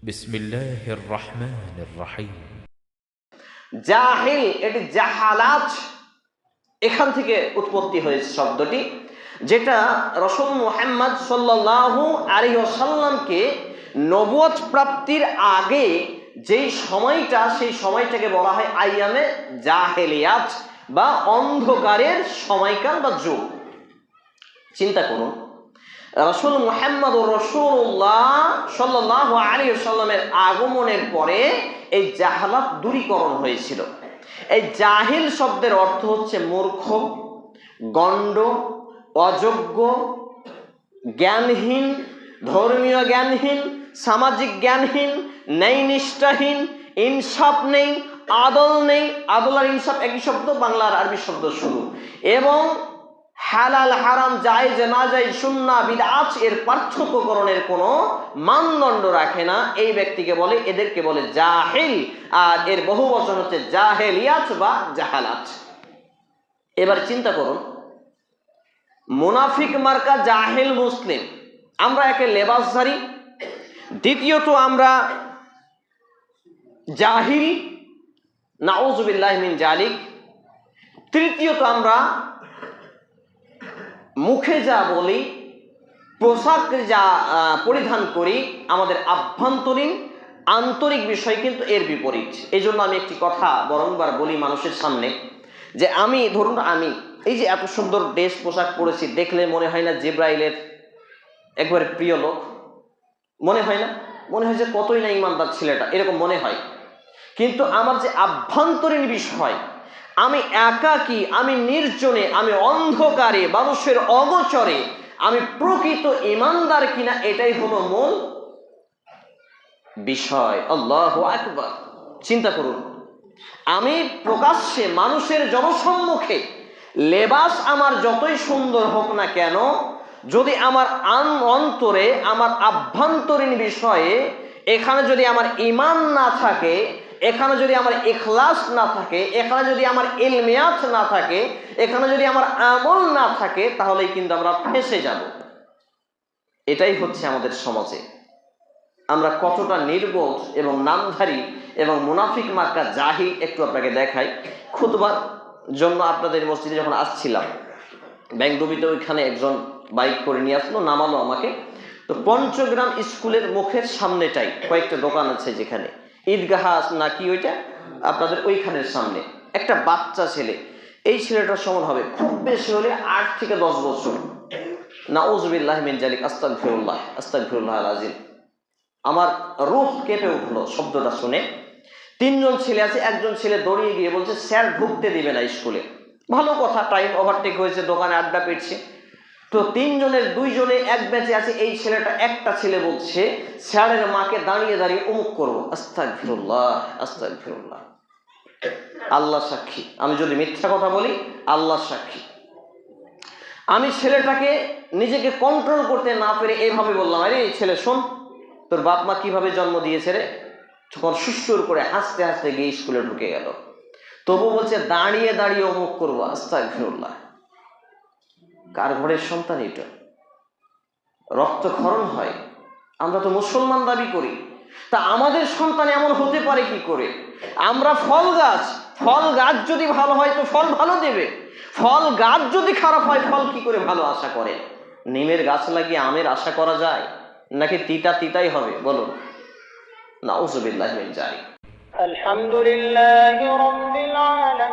বিসমিল্লাহির রহমানির রহিম। জাহিল, এটি জাহালাত, এখান থেকে উৎপত্তি হয়েছে শব্দটি, যেটা রাসূল মুহাম্মদ সাল্লাল্লাহু আলাইহি ওয়াসাল্লামকে নবুয়ত প্রাপ্তির আগে যেই সময়টা, সেই সময়টাকে বলা হয় আইয়ামে জাহেলিয়াত বা অন্ধকারের সময়কাল বা যুগ। চিন্তা করুন, রাসূল মুহাম্মদ রাসূলুল্লাহ সাল্লাল্লাহু আলাইহি ওয়াসাল্লামের আগমনের পরে এই জাহালাত দূরীকরণ হয়েছিল। এই জাহিল শব্দের অর্থ হচ্ছে মূর্খ, গণ্ড, অযোগ্য, জ্ঞানহীন, ধর্মীয় জ্ঞানহীন, সামাজিক জ্ঞানহীন, ন্যায় নিষ্ঠাহীন, ইনসাফ নেই, আদল নেই। আদল আর ইনসাফ একই শব্দ, বাংলা আর আরবি শব্দ শুরু, এবং হালাল হারাম, জায়েজ না জায়েজ, সুন্নাহ বিদআত এর পার্থক্যকরণের কোনো মানদণ্ড রাখে না। এই ব্যক্তিকে বলে, এদেরকে বলে জাহিল, আর এর বহুবচন হচ্ছে জাহেলিয়াত বা জাহালাত। এবার চিন্তা করুন, মুনাফিক মার্কা জাহিল মুসলিম, আমরা একে লেবাসধারী, দ্বিতীয়ত আমরা জাহিল, নাউযুবিল্লাহি মিন জালিক, তৃতীয়ত আমরা মুখে যা বলি, পোশাক যা পরিধান করি, আমাদের আভ্যন্তরীণ আন্তরিক বিষয় কিন্তু এর বিপরীত। এই জন্য আমি একটি কথা বারংবার বলি মানুষের সামনে, যে আমি ধরুন, আমি এই যে এত সুন্দর ড্রেস পোশাক পরেছি, দেখলে মনে হয় না জিবরাইলের একবারে প্রিয় লোক? মনে হয় না? মনে হয় যে কতই না ইমানদার ছেলেটা, এরকম মনে হয়। কিন্তু আমার যে আভ্যন্তরীণ বিষয়, আমি একাকী, আমি নির্জনে, আমি অন্ধকারে, মানুষের অগোচরে আমি প্রকৃত ইমানদার কিনা, এটাই হলো মূল বিষয়। আল্লাহু আকবার। চিন্তা করুন, আমি প্রকাশ্যে মানুষের জনসম্মুখে লেবাস আমার যতই সুন্দর হোক না কেন, যদি আমার অন্তরে, আমার আভ্যন্তরীণ বিষয়ে এখানে যদি আমার ঈমান না থাকে, এখানে যদি আমার ইখলাস না থাকে, এখানে যদি আমার ইলমিয়াত না থাকে, এখানে যদি আমার আমল না থাকে, তাহলেই কিন্তু আমরা ফেঁসে যাব। এটাই হচ্ছে আমাদের সমাজে আমরা কতটা নির্বোধ এবং নামধারী এবং মুনাফিক মার্কা জাহিল। একটু আপনাকে দেখাই। খুতবার জন্য আপনাদের মসজিদে যখন আসছিলাম, ব্যাংডুবিতে, ওইখানে একজন বাইক করে নিয়ে আসলো, নামালো আমাকে। তো পঞ্চগ্রাম স্কুলের মুখের সামনেটাই কয়েকটা দোকান আছে, যেখানে ঈদগাহ না কি ওইটা আপনাদের ওইখানের সামনে একটা বাচ্চা ছেলে, এই ছেলেটার সমান হবে খুব বেশি হলে 8 থেকে 10 বছর। নাউযুবিল্লাহি মিন জালিক, আস্তাগফিরুল্লাহ, আস্তাগফিরুল্লাহ আল আযীম। আমার রূহ কেঁপে উঠলো শব্দটা শুনে। 3 জন ছেলে আছে, একজন ছেলে দৌড়িয়ে গিয়ে বলছে স্যার ঢুকতে দিবে না স্কুলে। ভালো কথা, টাইম ওভারটেক হয়েছে, দোকানে আড্ডা পেটছে। তো 3 জনের 2 জনে এক ব্যাচে আছে। এই ছেলেটা, একটা ছেলে বলছে স্যারের মাকে দাঁড়িয়ে দাঁড়িয়ে অমুক করবো। আস্তাগফিরুল্লাহ, আস্তাগফিরুল্লাহ। আল্লাহ সাক্ষী, আমি যদি মিথ্যা কথা বলি, আল্লাহ সাক্ষী। আমি ছেলেটাকে নিজেকে কন্ট্রোল করতে না পেরে এইভাবে বললাম, আরে ছেলে শোন, তোর বাপ মা কিভাবে জন্ম দিয়েছে রে? তখন সুসুর করে হাসতে হাসতে গিয়ে স্কুলে ঢুকে গেল। তবু বলছে দাঁড়িয়ে দাঁড়িয়ে অমুক করবো। আস্তাগফিরুল্লাহ। কার ঘরের সন্তান এটা? রক্তক্ষরণ হয়। আমরা তো মুসলমান দাবি করি, তা আমাদের সন্তান এমন হতে পারে কি করে? আমরা ফল গাছ, ফল গাছ যদি ভালো হয় তো ফল ভালো দেবে, ফল গাছ যদি খারাপ হয় ফল কি করে ভালো আশা করে? নিমের গাছ লাগিয়ে আমের আশা করা যায় নাকি তিতা তিতাই হবে? বলুন। নাউযুবিল্লাহি মিন যালিক। আলহামদুলিল্লাহি রাব্বিল আলামিন।